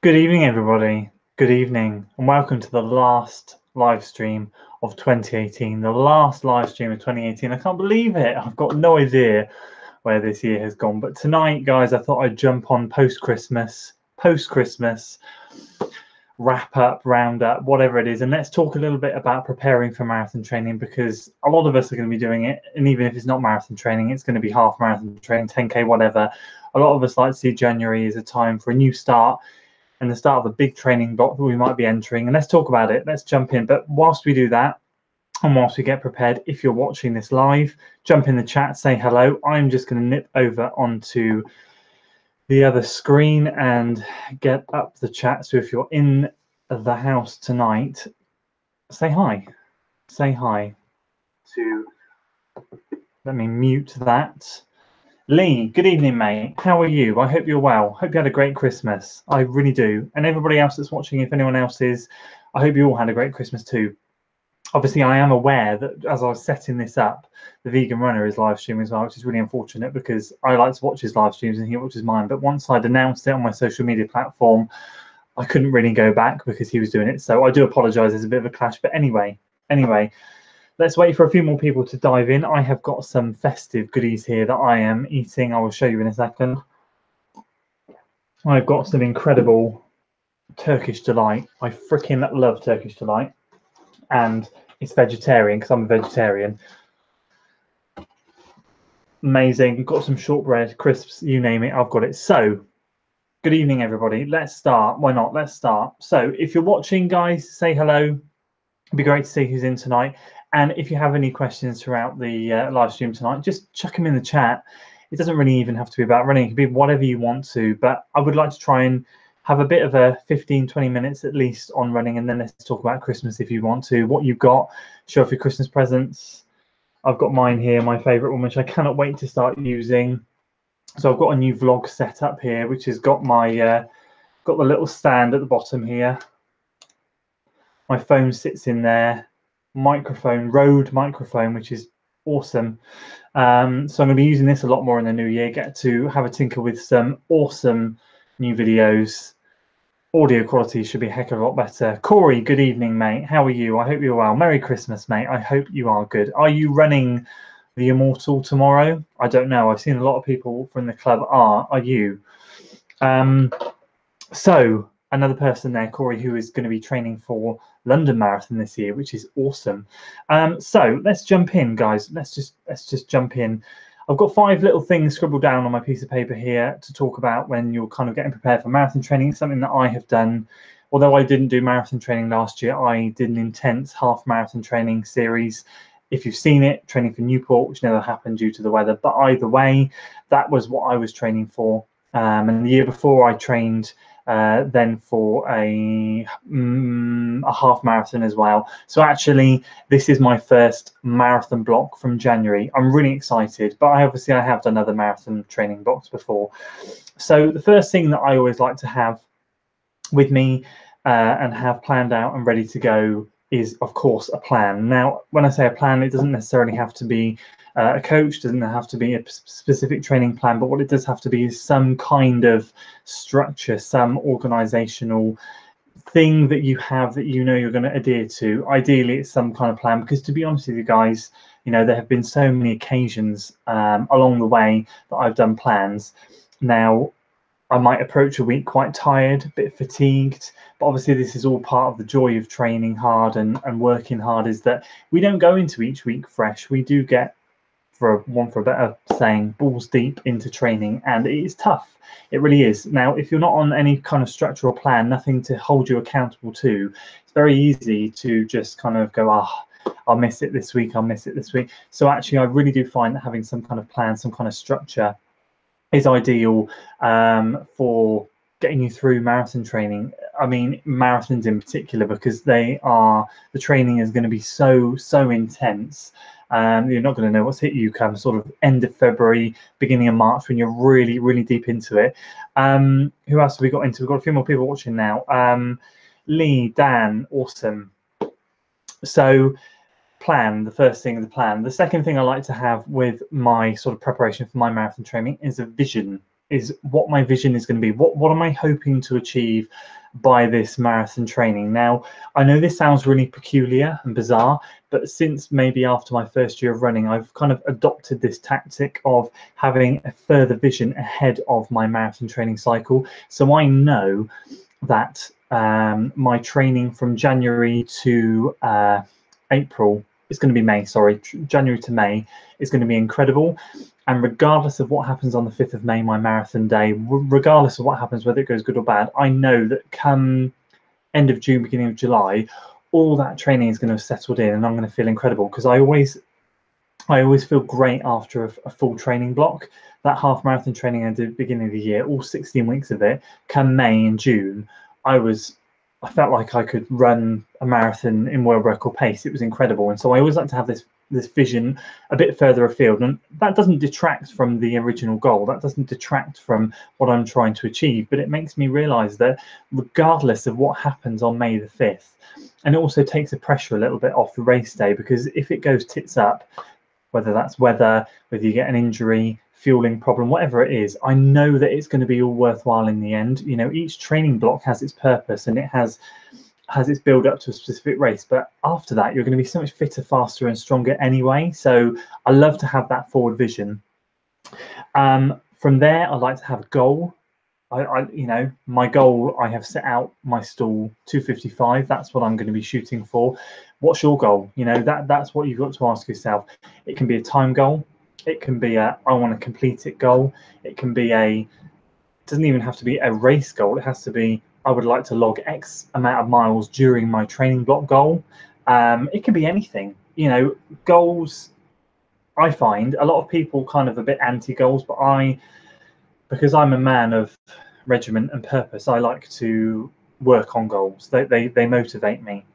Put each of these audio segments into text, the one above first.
Good evening, everybody. Good evening, and welcome to the last live stream of 2018. The last live stream of 2018. I can't believe it. I've got no idea where this year has gone. But tonight, guys, I thought I'd jump on post-Christmas, wrap up, round up, whatever it is, and let's talk a little bit about preparing for marathon training, because a lot of us are going to be doing it, and even if it's not marathon training, it's going to be half marathon training, 10K, whatever. A lot of us like to see January as a time for a new start and the start of a big training block that we might be entering. And let's talk about it. Let's jump in. But whilst we do that, and whilst we get prepared, if you're watching this live, jump in the chat, say hello. I'm just going to nip over onto the other screen and get up the chat. So if you're in the house tonight, say hi. Say hi. Let me mute that. Lee, good evening, mate. How are you? I hope you're well. Hope you had a great Christmas. I really do. And everybody else that's watching, if anyone else is, I hope you all had a great Christmas too. Obviously, I am aware that as I was setting this up, the vegan runner is live streaming as well, which is really unfortunate because I like to watch his live streams and he watches mine. But once I'd announced it on my social media platform, I couldn't really go back because he was doing it. So I do apologize. There's a bit of a clash. But anyway, let's wait for a few more people to dive in. I have got some festive goodies here that I am eating. I will show you in a second. I've got some incredible Turkish delight. I freaking love Turkish delight. And it's vegetarian because I'm a vegetarian. Amazing. Got some shortbread, crisps, you name it, I've got it. So, good evening, everybody. Let's start. Why not? Let's start. So, if you're watching, guys, say hello. It'd be great to see who's in tonight. And if you have any questions throughout the live stream tonight, just chuck them in the chat. It doesn't really even have to be about running. It can be whatever you want to. But I would like to try and have a bit of a 15-20 minutes at least on running, and then let's talk about Christmas if you want to. What you've got, show off your Christmas presents. I've got mine here, my favorite one, which I cannot wait to start using. So I've got a new vlog set up here, which has got my got the little stand at the bottom here. My phone sits in there. Microphone, Rode microphone, which is awesome. So I'm going to be using this a lot more in the new year. Get to have a tinker with some awesome new videos. Audio quality should be a heck of a lot better. Corey, good evening, mate. How are you? I hope you're well. Merry Christmas, mate. I hope you are good. Are you running the Immortal tomorrow? I don't know. I've seen a lot of people from the club are you? So another person there, Corey, who is going to be training for London Marathon this year, which is awesome. So let's jump in, guys. Let's just jump in. I've got 5 little things scribbled down on my piece of paper here to talk about when you're kind of getting prepared for marathon training. It's something that I have done. Although I didn't do marathon training last year, I did an intense half marathon training series. If you've seen it, training for Newport, which never happened due to the weather. But either way, that was what I was training for. And the year before, I trained then for a half marathon as well. So actually, this is my first marathon block from January. I'm really excited, but I have done other marathon training blocks before. So the first thing that I always like to have with me and have planned out and ready to go is, of course, a plan. Now, when I say a plan, it doesn't necessarily have to be a coach, doesn't have to be a specific training plan, but what it does have to be is some kind of structure, some organizational thing that you have that you know you're going to adhere to. Ideally, it's some kind of plan, because to be honest with you guys, you know, there have been so many occasions along the way that I've done plans. Now, I might approach a week quite tired, a bit fatigued, but obviously this is all part of the joy of training hard and working hard, is that we don't go into each week fresh. We do get, for a better saying, balls deep into training, and it is tough. It really is. Now, if you're not on any kind of structural plan, nothing to hold you accountable to, it's very easy to just kind of go, I'll miss it this week, I'll miss it this week. So actually, I really do find that having some kind of plan, some kind of structure is ideal for getting you through marathon training. I mean, marathons in particular, because the training is going to be so intense. You're not going to know what's hit you come sort of end of February, beginning of March, when you're really deep into it. Who else have we got into? We've got a few more people watching now. Lee, Dan, awesome. So plan, the first thing, the plan. The second thing I like to have with my sort of preparation for my marathon training is a vision. is what my vision is going to be. What am I hoping to achieve by this marathon training? Now, I know this sounds really peculiar and bizarre, but since maybe after my first year of running, I've kind of adopted this tactic of having a further vision ahead of my marathon training cycle. So I know that my training from January to April, it's going to be May, sorry, January to May is going to be incredible. And regardless of what happens on the 5th of May, my marathon day, regardless of what happens, whether it goes good or bad, I know that come end of June, beginning of July, all that training is going to have settled in and I'm going to feel incredible, because I always feel great after a full training block. That half marathon training I did at the beginning of the year, all 16 weeks of it, come May and June, I felt like I could run a marathon in world record pace. It was incredible. And so I always like to have this vision a bit further afield, and that doesn't detract from the original goal, that doesn't detract from what I'm trying to achieve, but it makes me realize that regardless of what happens on May the 5th, and it also takes the pressure a little bit off the race day, because if it goes tits up, whether that's weather, whether you get an injury, fueling problem, whatever it is, I know that it's going to be all worthwhile in the end. You know, each training block has its purpose and it has its build up to a specific race, but after that you're going to be so much fitter, faster and stronger anyway. So I love to have that forward vision. From there, I like to have a goal. You know, my goal, I have set out my stall 255. That's what I'm going to be shooting for. What's your goal? You know, that's what you've got to ask yourself. It can be a time goal. It can be a I want to complete it goal. It can be it doesn't even have to be a race goal. It has to be, I would like to log X amount of miles during my training block goal. It can be anything. You know, goals, I find a lot of people kind of a bit anti-goals, but because I'm a man of regiment and purpose, I like to work on goals. They motivate me.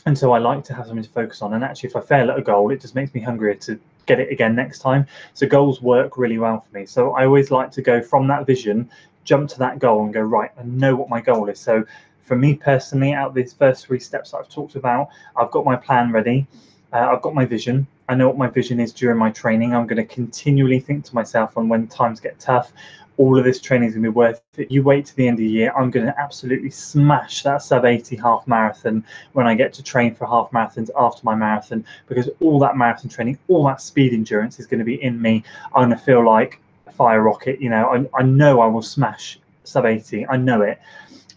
And so I like to have something to focus on. And actually, if I fail at a goal, it just makes me hungrier to get it again next time. So goals work really well for me. So I always like to go from that vision, jump to that goal and go, right, I know what my goal is. So for me personally, out of these first 3 steps that I've talked about, I've got my plan ready. I've got my vision. I know what my vision is during my training. I'm going to continually think to myself on when times get tough, all of this training is going to be worth it. You wait to the end of the year, I'm going to absolutely smash that sub 80 half marathon when I get to train for half marathons after my marathon, because all that marathon training, all that speed endurance is going to be in me. I'm going to feel like a fire rocket. You know, I know I will smash sub 80. I know it.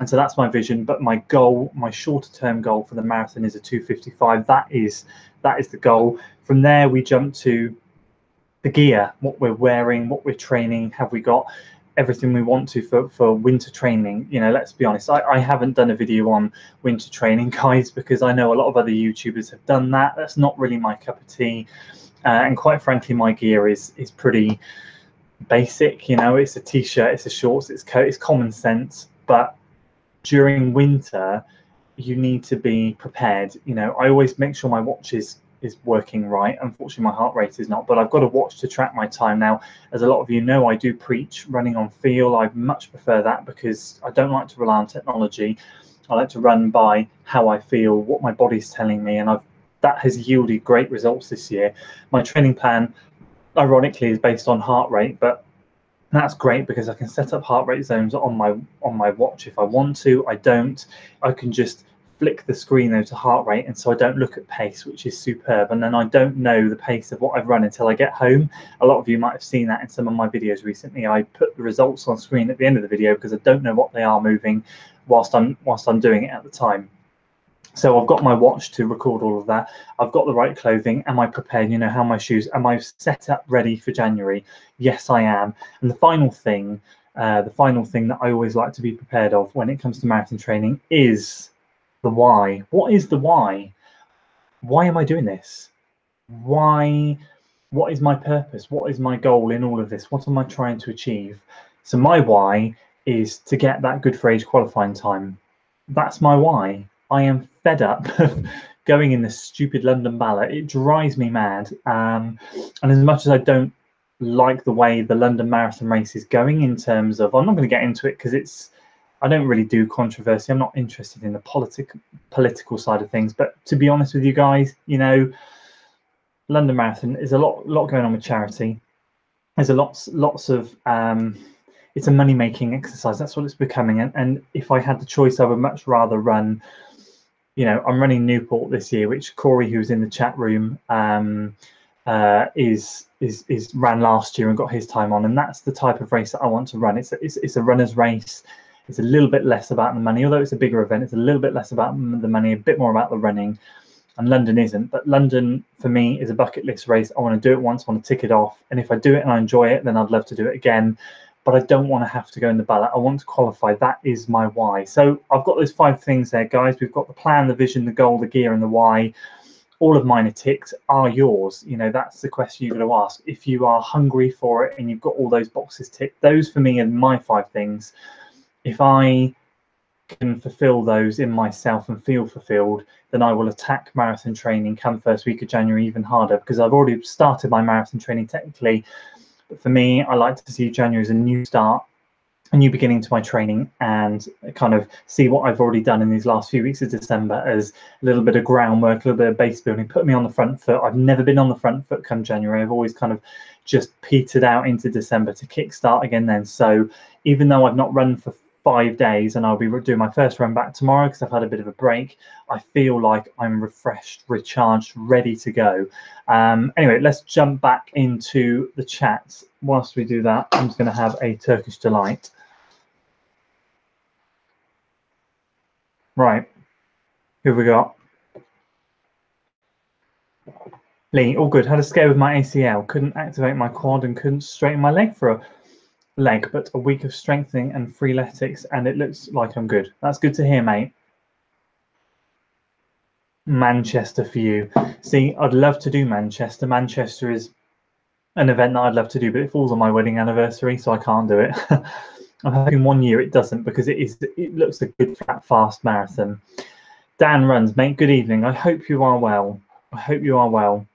And so that's my vision. But my goal, my shorter term goal for the marathon is a 255. That is the goal. From there, we jump to the gear, what we're wearing, what we're training. Have we got everything we want to for winter training? You know, let's be honest, I haven't done a video on winter training, guys, because I know a lot of other YouTubers have done that. That's not really my cup of tea. And quite frankly, my gear is pretty basic. You know, it's a t-shirt, it's a shorts, it's coat, it's common sense. But during winter, you need to be prepared. You know, I always make sure my watch is working right. Unfortunately, my heart rate is not, but I've got a watch to track my time. Now, as a lot of you know, I do preach running on feel. I much prefer that because I don't like to rely on technology. I like to run by how I feel, what my body's telling me, and that has yielded great results this year. My training plan, ironically, is based on heart rate, but that's great because I can set up heart rate zones on my watch if I want to. I don't. I can just flick the screen over to heart rate, and so I don't look at pace, which is superb. And then I don't know the pace of what I've run until I get home. A lot of you might have seen that in some of my videos recently. I put the results on screen at the end of the video because I don't know what they are moving whilst I'm doing it at the time. So I've got my watch to record all of that. I've got the right clothing. Am I prepared? You know, how are my shoes? Am I set up ready for January? Yes, I am. And the final thing that I always like to be prepared of when it comes to marathon training is the why. What is the why? Why am I doing this? Why? What is my purpose? What is my goal in all of this? What am I trying to achieve? So my why is to get that good for age qualifying time. That's my why. I am fed up of going in this stupid London ballot. It drives me mad. And as much as I don't like the way the London Marathon race is going in terms of, I'm not going to get into it because I don't really do controversy. I'm not interested in the political side of things. But to be honest with you guys, you know, London Marathon is a lot going on with charity. There's lots of it's a money-making exercise. That's what it's becoming. And if I had the choice, I would much rather run, you know, I'm running Newport this year, which Corey, who's in the chat room, is ran last year and got his time on, and that's the type of race that I want to run. It's a runner's race. It's a little bit less about the money, although it's a bigger event. It's a little bit less about the money, a bit more about the running. And London isn't, but London for me is a bucket list race. I want to do it once, I want to tick it off, and if I do it and I enjoy it, then I'd love to do it again. But I don't want to have to go in the ballot. I want to qualify. That is my why. So I've got those 5 things there, guys. We've got the plan, the vision, the goal, the gear, and the why. All of mine are ticked. Are yours? You know, that's the question you've got to ask. If you are hungry for it and you've got all those boxes ticked, those for me are my 5 things. If I can fulfill those in myself and feel fulfilled, then I will attack marathon training come first week of January even harder, because I've already started my marathon training technically. But for me, I like to see January as a new start, a new beginning to my training, and kind of see what I've already done in these last few weeks of December as a little bit of groundwork, a little bit of base building, put me on the front foot. I've never been on the front foot come January. I've always kind of just petered out into December to kickstart again then. So even though I've not run for 5 days, and I'll be doing my first run back tomorrow because I've had a bit of a break, I feel like I'm refreshed, recharged, ready to go. Anyway, let's jump back into the chat. Whilst we do that, I'm just going to have a Turkish delight. Right, who have we got? Lee, all good. Had a scare with my ACL, couldn't activate my quad and couldn't straighten my leg for a leg, but a week of strengthening and freeletics, and it looks like I'm good. That's good to hear, mate. Manchester for you. See, I'd love to do Manchester. Manchester is an event that I'd love to do, but it falls on my wedding anniversary, so I can't do it. I'm hoping 1 year it doesn't, because it looks a good flat fast marathon. Dan runs, mate. Good evening. I hope you are well. I hope you are well.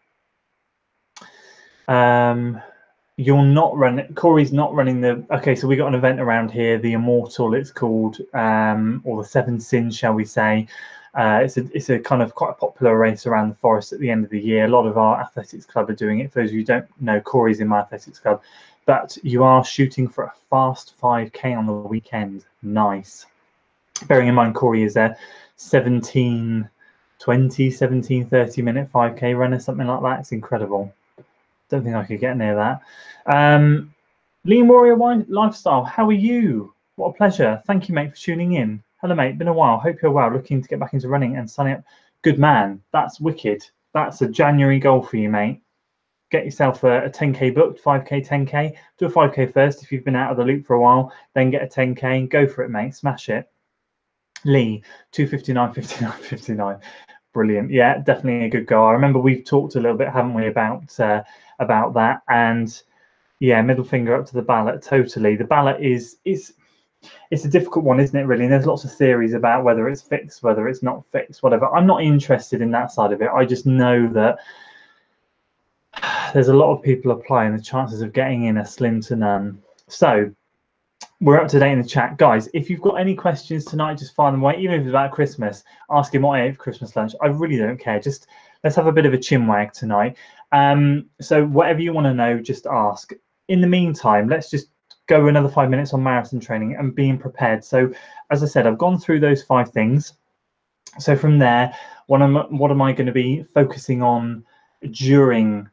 You're not running, Corey's not running the, okay, so we got an event around here, the Immortal it's called, or the 7 Sins, shall we say. It's a kind of quite a popular race around the forest at the end of the year. A lot of our athletics club are doing it. For those of you who don't know, Corey's in my athletics club. But you are shooting for a fast 5K on the weekend. Nice. Bearing in mind, Corey is a 17:20, 17:30 minute 5K runner, something like that. It's incredible. Don't think I could get near that. Lean Warrior Lifestyle, how are you? What a pleasure. Thank you, mate, for tuning in. Hello, mate. Been a while. Hope you're well. Looking to get back into running and signing up. Good man. That's wicked. That's a January goal for you, mate. Get yourself a 10K booked, 5K, 10K. Do a 5K first if you've been out of the loop for a while. Then get a 10K and go for it, mate. Smash it. Lee, 2:59, 59, 59. Brilliant. Yeah, definitely a good goal. I remember we've talked a little bit, haven't we, about that. And yeah, middle finger up to the ballot. Totally. The ballot is it's a difficult one, isn't it, really? And there's lots of theories about whether it's fixed, whether it's not fixed, whatever. I'm not interested in that side of it. I just know that there's a lot of people applying. The chances of getting in are slim to none. So we're up to date in the chat. Guys, if you've got any questions tonight, just fire them away. Even if it's about Christmas, asking what I ate for Christmas lunch. I really don't care. Just let's have a bit of a chinwag tonight. So whatever you want to know, just ask. In the meantime, let's just go another 5 minutes on marathon training and being prepared. So as I said, I've gone through those 5 things. So from there, what am I going to be focusing on during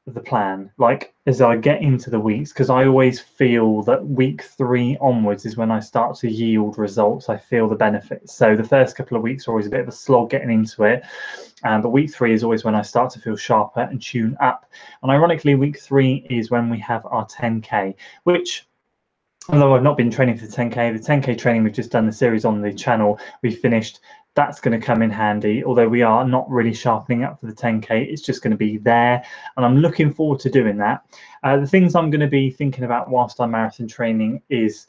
the plan, like as I get into the weeks? Because I always feel that week 3 onwards is when I start to yield results. I feel the benefits. So the first couple of weeks are always a bit of a slog getting into it, but week 3 is always when I start to feel sharper and tune up. And ironically, week 3 is when we have our 10K, which, although I've not been training for the 10K, the 10K training we've just done, the series on the channel, we finished. That's going to come in handy, although we are not really sharpening up for the 10K. It's just going to be there, and I'm looking forward to doing that. The things I'm going to be thinking about whilst I'm marathon training is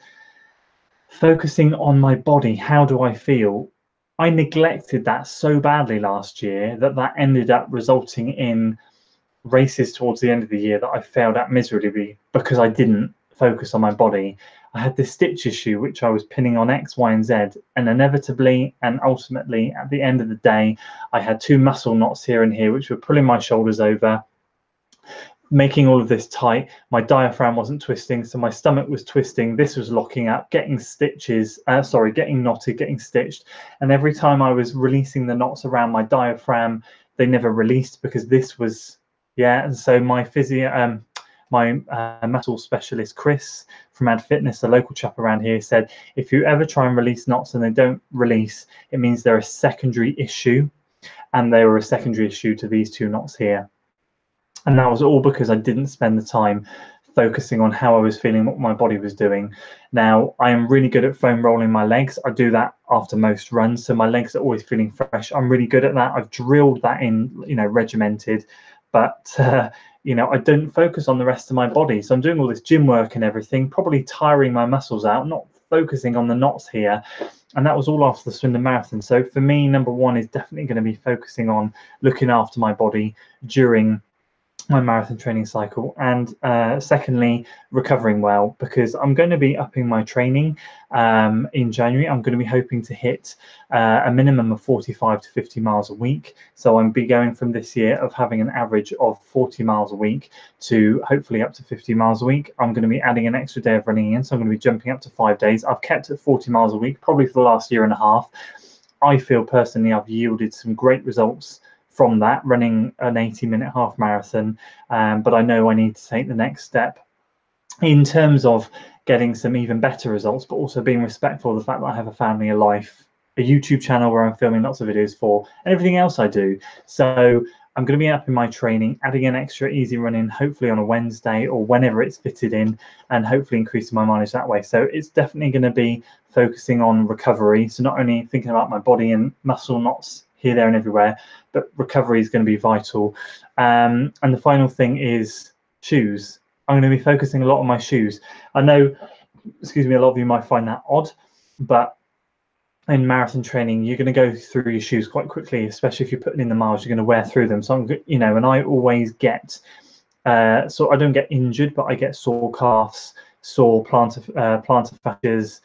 focusing on my body. How do I feel? I neglected that so badly last year that ended up resulting in races towards the end of the year that I failed at miserably because I didn't focus on my body. I had this stitch issue, which I was pinning on X, Y, and Z, and inevitably and ultimately at the end of the day, I had 2 muscle knots here and here, which were pulling my shoulders over. making all of this tight. My diaphragm wasn't twisting, so my stomach was twisting. This was locking up, getting stitches, getting knotted, getting stitched. And every time I was releasing the knots around my diaphragm, they never released because this was, yeah. And so my physio, my muscle specialist, Chris from Ad Fitness, a local chap around here, said, if you ever try and release knots and they don't release, it means they're a secondary issue, and they were a secondary issue to these two knots here. And that was all because I didn't spend the time focusing on how I was feeling, what my body was doing. Now, I am really good at foam rolling my legs. I do that after most runs, so my legs are always feeling fresh. I'm really good at that. I've drilled that in, regimented, but I don't focus on the rest of my body. So I'm doing all this gym work and everything, probably tiring my muscles out, not focusing on the knots here. And that was all after the Swindon Marathon. So for me, number one is definitely going to be focusing on looking after my body during my marathon training cycle, and secondly, recovering well, because I'm going to be upping my training in January. I'm going to be hoping to hit a minimum of 45 to 50 miles a week. So I'm be going from this year of having an average of 40 miles a week to hopefully up to 50 miles a week. I'm going to be adding an extra day of running in, so I'm going to be jumping up to 5 days. I've kept at 40 miles a week probably for the last year and a half. I feel personally I've yielded some great results from that, running an 80-minute half marathon, but I know I need to take the next step in terms of getting some even better results, but also being respectful of the fact that I have a family, a life, a YouTube channel where I'm filming lots of videos for, and everything else I do. So I'm going to be upping my training, adding an extra easy run in, hopefully on a Wednesday or whenever it's fitted in, and hopefully increasing my mileage that way. So it's definitely going to be focusing on recovery. So not only thinking about my body and muscle knots here, there, and everywhere, but recovery is going to be vital. And the final thing is shoes. I'm going to be focusing a lot on my shoes. I know, excuse me, a lot of you might find that odd, but in marathon training, you're going to go through your shoes quite quickly, especially if you're putting in the miles, you're going to wear through them. So I'm, and I always get, so I don't get injured, but I get sore calves, sore plantar fascias,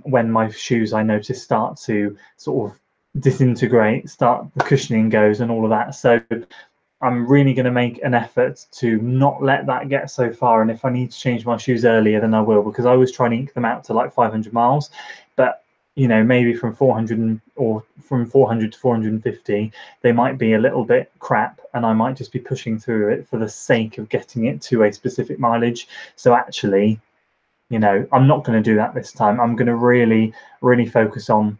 when my shoes, I notice, start to sort of disintegrate, the cushioning goes and all of that. So I'm really going to make an effort to not let that get so far. And if I need to change my shoes earlier, then I will, because I was trying to ink them out to like 500 miles, but maybe from 400 or from 400 to 450, they might be a little bit crap, and I might just be pushing through it for the sake of getting it to a specific mileage. So actually, I'm not going to do that this time. I'm going to really, really focus on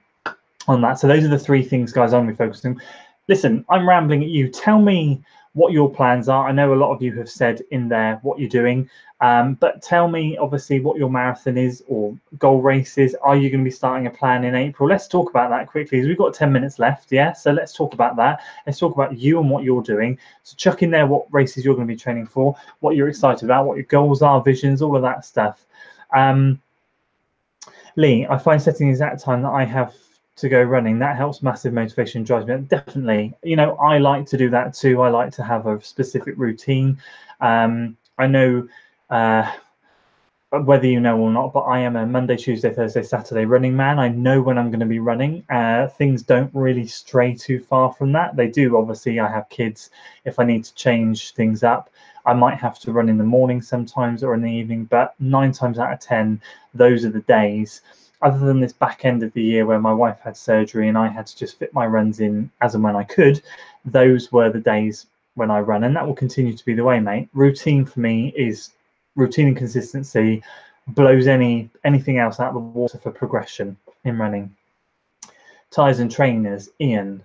that. So those are the three things, guys, I'm going to be focusing. Listen, I'm rambling at you. Tell me what your plans are. I know a lot of you have said in there what you're doing, but tell me, obviously, what your marathon is or goal race is. Are you going to be starting a plan in April? Let's talk about that quickly, because we've got 10 minutes left. Yeah, so let's talk about that. Let's talk about you and what you're doing. So chuck in there what races you're going to be training for, what you're excited about, what your goals are, visions, all of that stuff. Lee, I find setting the exact time that I have to go running, that helps. Massive motivation, drives me. Definitely, I like to do that too. I like to have a specific routine. I know whether you know or not, but I am a Monday, Tuesday, Thursday, Saturday running man. I know when I'm going to be running. Things don't really stray too far from that. They do, obviously. I have kids. If I need to change things up, I might have to run in the morning sometimes or in the evening, but 9 times out of 10, those are the days. Other than this back end of the year where my wife had surgery and I had to just fit my runs in as and when I could, those were the days when I run, and that will continue to be the way, mate. Routine for me is routine, and consistency blows anything else out of the water for progression in running. Ties and trainers, Ian,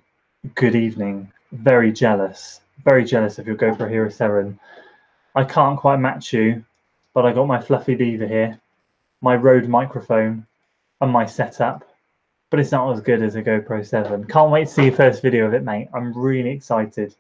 good evening. Very jealous of your GoPro Hero 7. I can't quite match you, but I got my fluffy beaver here, my Rode microphone, and my setup, but it's not as good as a GoPro 7. Can't wait to see your first video of it, mate. I'm really excited.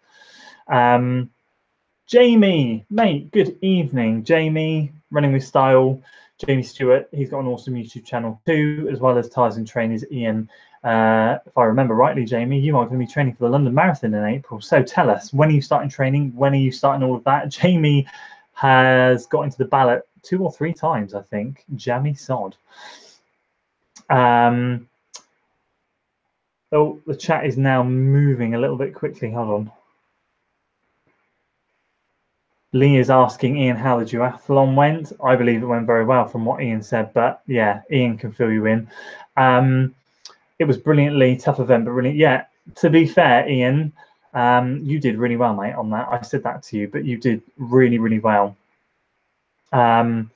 Jamie, mate, good evening. Jamie, running with style. Jamie Stewart, he's got an awesome YouTube channel too, as well as Tires and Trainers. Ian, if I remember rightly, Jamie, you are going to be training for the London Marathon in April. So tell us, when are you starting training? When are you starting all of that? Jamie has got into the ballot 2 or 3 times, I think. Jammy sod. Oh, the chat is now moving a little bit quickly. Hold on. Lee is asking Ian how the duathlon went. I believe it went very well from what Ian said, but yeah, Ian can fill you in. It was brilliantly tough event, but really, yeah, to be fair, Ian, you did really well, mate, on that. I said that to you, but you did really, really well. Who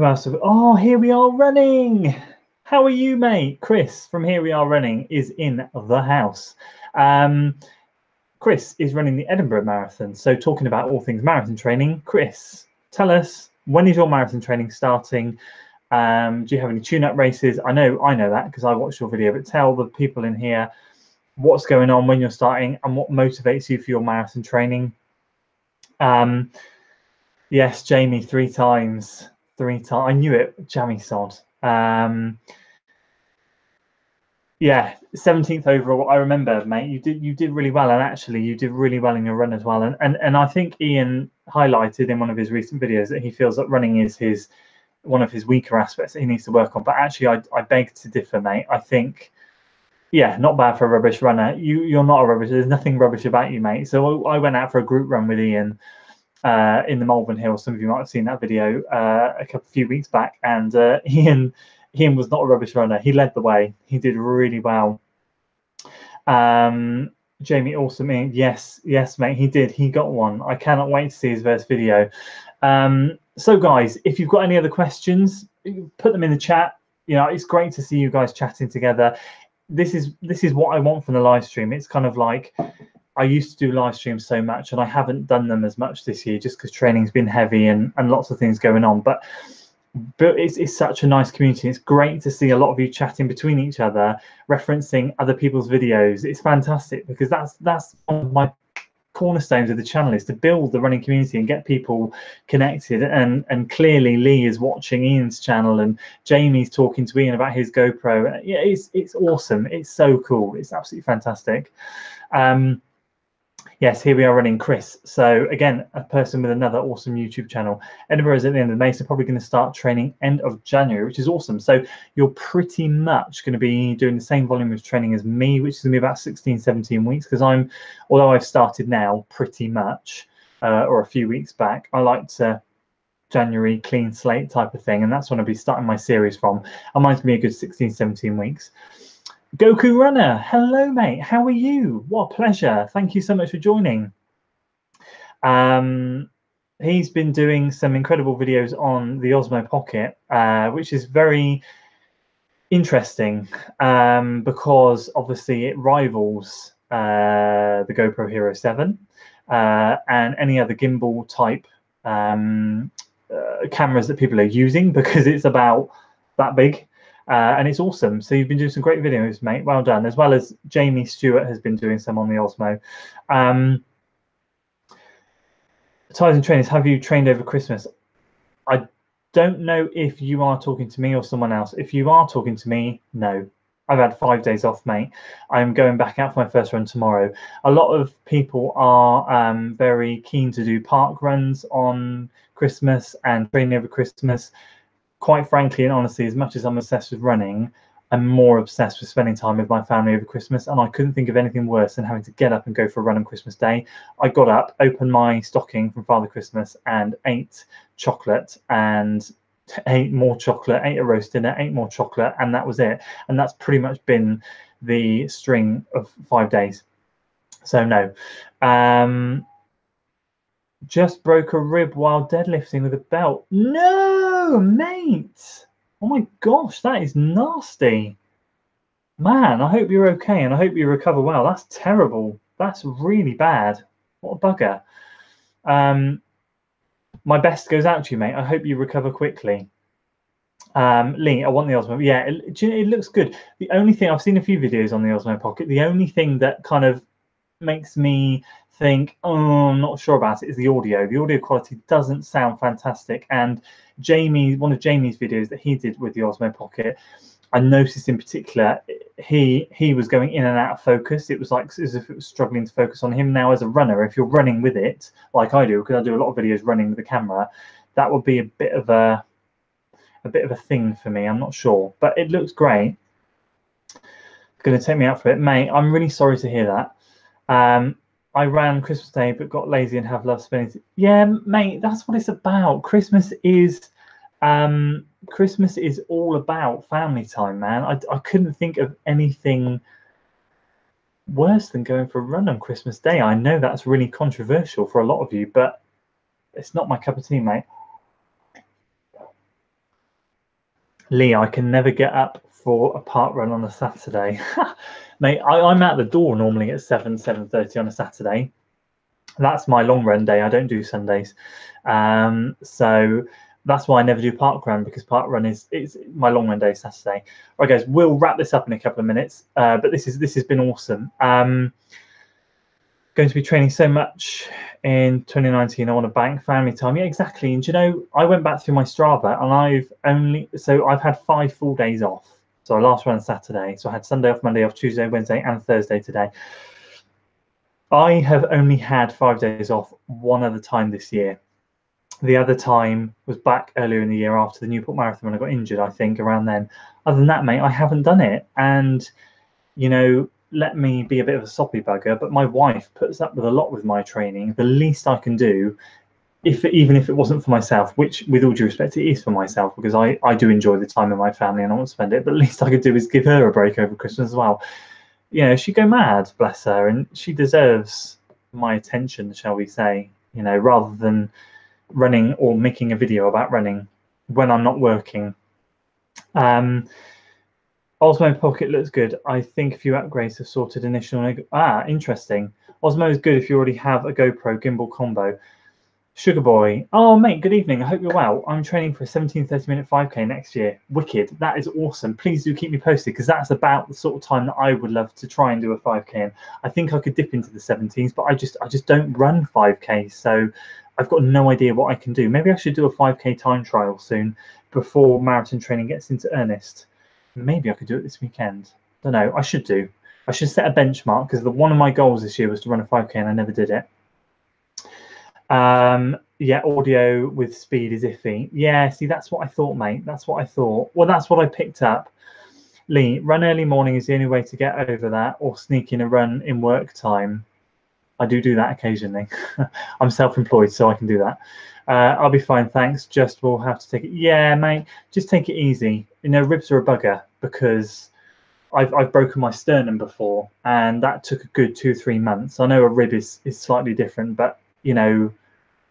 else? Oh, Here We Are Running. How are you, mate? Chris from Here We Are Running is in the house. Chris is running the Edinburgh Marathon. So talking about all things marathon training, Chris, tell us, when is your marathon training starting? Do you have any tune-up races? I know that because I watched your video, but tell the people in here what's going on when you're starting and what motivates you for your marathon training. Yes, Jamie, 3 times. 3 times. I knew it, jammy sod. Yeah, 17th overall. I remember, mate. You did really well, and actually, you did really well in your run as well. And I think Ian highlighted in one of his recent videos that he feels that running is one of his weaker aspects that he needs to work on. But actually, I beg to differ, mate. I think, yeah, not bad for a rubbish runner. You're not a rubbish. There's nothing rubbish about you, mate. So I went out for a group run with Ian in the Malvern Hills. Some of you might have seen that video a few weeks back, and Ian was not a rubbish runner. He led the way. He did really well. Jamie also, mate. Yes, mate. He did. He got one. I cannot wait to see his first video. So, guys, if you've got any other questions, put them in the chat. You know, it's great to see you guys chatting together. This is what I want from the live stream. It's kind of like, I used to do live streams so much, and I haven't done them as much this year just because training's been heavy and lots of things going on. But it's such a nice community. It's great to see a lot of you chatting between each other, referencing other people's videos. It's fantastic because that's one of my cornerstones of the channel, is to build the running community and get people connected. And clearly Lee is watching Ian's channel, and Jamie's talking to Ian about his GoPro. Yeah, it's awesome. It's so cool. It's absolutely fantastic. Yes, Here We Are Running, Chris. So again, a person with another awesome YouTube channel. Edinburgh is at the end of May, so probably going to start training end of January, which is awesome. So you're pretty much going to be doing the same volume of training as me, which is going to be about 16, 17 weeks, because although I've started now pretty much, or a few weeks back, I like to January clean slate type of thing, and that's when I'll be starting my series from. And mine's going to be a good 16, 17 weeks. Goku Runner, hello, mate. How are you? What a pleasure. Thank you so much for joining. He's been doing some incredible videos on the Osmo Pocket, which is very interesting because obviously it rivals the GoPro Hero 7 and any other gimbal type cameras that people are using, because it's about that big. And it's awesome. So you've been doing some great videos, mate. Well done. As well as Jamie Stewart has been doing some on the Osmo. Ties and trainers, have you trained over Christmas? I don't know if you are talking to me or someone else. If you are talking to me, no. I've had 5 days off, mate. I'm going back out for my first run tomorrow. A lot of people are very keen to do park runs on Christmas and training over Christmas. Quite frankly and honestly, as much as I'm obsessed with running, I'm more obsessed with spending time with my family over Christmas, and I couldn't think of anything worse than having to get up and go for a run on Christmas Day. I got up, opened my stocking from Father Christmas, and ate chocolate, and ate more chocolate, ate a roast dinner, ate more chocolate, and that was it. And that's pretty much been the string of 5 days. So no. Just broke a rib while deadlifting with a belt. No, mate. Oh my gosh, that is nasty. Man, I hope you're okay, and I hope you recover well. That's terrible. That's really bad. What a bugger. My best goes out to you, mate. I hope you recover quickly. Lee, I want the Osmo. Yeah, it looks good. The only thing, I've seen a few videos on the Osmo Pocket. The only thing that kind of makes me think, oh, I'm not sure about it, is the audio. The audio quality doesn't sound fantastic. And one of Jamie's videos that he did with the Osmo Pocket, I noticed in particular, he was going in and out of focus. It was like as if it was struggling to focus on him. Now, as a runner, if you're running with it, like I do, because I do a lot of videos running with the camera, that would be a bit of a thing for me. I'm not sure, but it looks great. It's going to take me out for it, mate. I'm really sorry to hear that. I ran Christmas Day but got lazy and have loved spending it. Yeah, mate, that's what it's about. Christmas is all about family time, man. I couldn't think of anything worse than going for a run on Christmas Day. I know that's really controversial for a lot of you, but it's not my cup of tea, mate. Lee, I can never get up for a park run on a Saturday. Mate, I'm out the door normally at 7:30 on a Saturday. That's my long run day. I don't do Sundays. So that's why I never do park run, because park run is my long run day Saturday. All right, guys, we'll wrap this up in a couple of minutes. But this has been awesome. Going to be training so much in 2019. I want to bank family time. Yeah, exactly. And you know, I went back through my Strava, and I've had 5 full days off. So I last ran Saturday. So I had Sunday off, Monday off, Tuesday, Wednesday, and Thursday today. I have only had 5 days off one other time this year. The other time was back earlier in the year after the Newport Marathon when I got injured, I think, around then. Other than that, mate, I haven't done it. And, you know, let me be a bit of a soppy bugger, but my wife puts up with a lot with my training. The least I can do, even if it wasn't for myself, which with all due respect, it is for myself, because I do enjoy the time with my family and I want to spend it, but the least I could do is give her a break over Christmas as well. You know, she'd go mad, bless her, and she deserves my attention, shall we say, you know, rather than running or making a video about running when I'm not working. Osmo Pocket looks good. I think a few upgrades have sorted initial. Interesting. Osmo is good if you already have a GoPro gimbal combo. Sugar Boy. Oh, mate, good evening. I hope you're well. I'm training for a 17-30-minute 5K next year. Wicked. That is awesome. Please do keep me posted, because that's about the sort of time that I would love to try and do a 5K in. I think I could dip into the 17s, but I just don't run 5K, so I've got no idea what I can do. Maybe I should do a 5K time trial soon before marathon training gets into earnest. Maybe I could do it this weekend. Don't know. I should do. I should set a benchmark, because one of my goals this year was to run a 5K and I never did it. Yeah, audio with speed is iffy. Yeah, see, that's what I thought, mate. That's what I thought. Well, that's what I picked up. Lee, run early morning is the only way to get over that, or sneak in a run in work time. I do that occasionally. I'm self-employed, so I can do that. I'll be fine, thanks. Just we'll have to take it. Yeah, mate, just take it easy. You know, ribs are a bugger, because I've broken my sternum before, and that took a good 2-3 months. I know a rib is slightly different, but you know,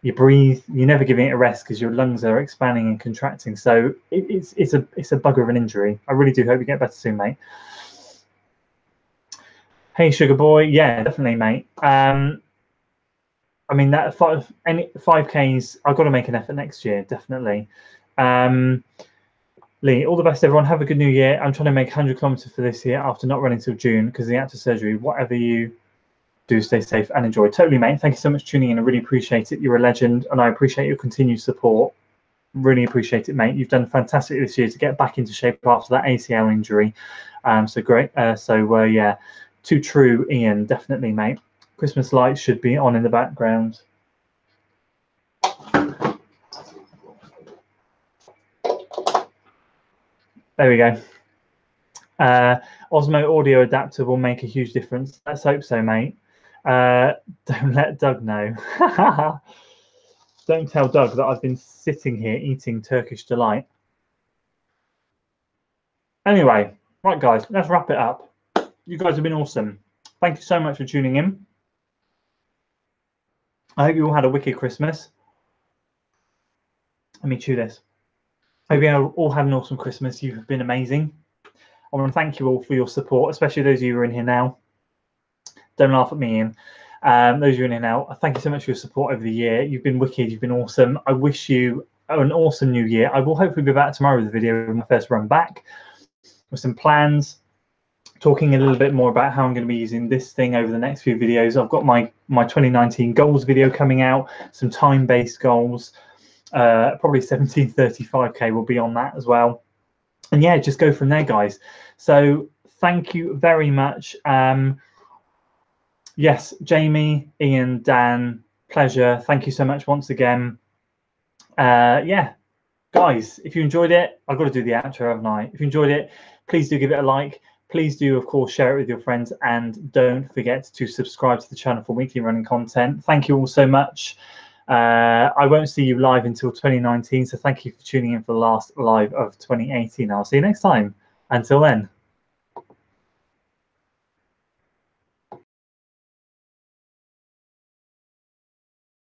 you breathe, you're never giving it a rest because your lungs are expanding and contracting. So it's a bugger of an injury. I really do hope you get better soon, mate. Hey, Sugar Boy. Yeah, definitely, mate. I mean, that 5Ks, I've got to make an effort next year, definitely. Lee, all the best, everyone. Have a good new year. I'm trying to make 100 kilometers for this year after not running till June because of the active surgery. Whatever you do, stay safe and enjoy. Totally, mate. Thank you so much for tuning in. I really appreciate it. You're a legend, and I appreciate your continued support. Really appreciate it, mate. You've done fantastic this year to get back into shape after that ACL injury. So great. Yeah, too true, Ian. Definitely, mate. Christmas lights should be on in the background. There we go. Osmo audio adapter will make a huge difference. Let's hope so, mate. Don't let Doug know. Don't tell Doug that I've been sitting here eating Turkish delight. Anyway, right, guys, let's wrap it up. You guys have been awesome. Thank you so much for tuning in. I hope you all had a wicked Christmas. Let me chew this. I hope you all had an awesome Christmas. You have been amazing. I want to thank you all for your support, especially those of you who are in here now. Don't laugh at me, Ian. Those of you in here now, thank you so much for your support over the year. You've been wicked. You've been awesome. I wish you an awesome new year. I will hopefully be back tomorrow with a video of my first run back with some plans, talking a little bit more about how I'm going to be using this thing over the next few videos. I've got my 2019 goals video coming out, some time-based goals. Probably 17:35K will be on that as well. And yeah, just go from there, guys. So thank you very much. Yes, Jamie, Ian, Dan, pleasure. Thank you so much once again. Yeah, guys, if you enjoyed it, I've got to do the outro, haven't I? If you enjoyed it, please do give it a like. Please do, of course, share it with your friends, and don't forget to subscribe to the channel for weekly running content. Thank you all so much. I won't see you live until 2019, so thank you for tuning in for the last live of 2018. I'll see you next time. Until then.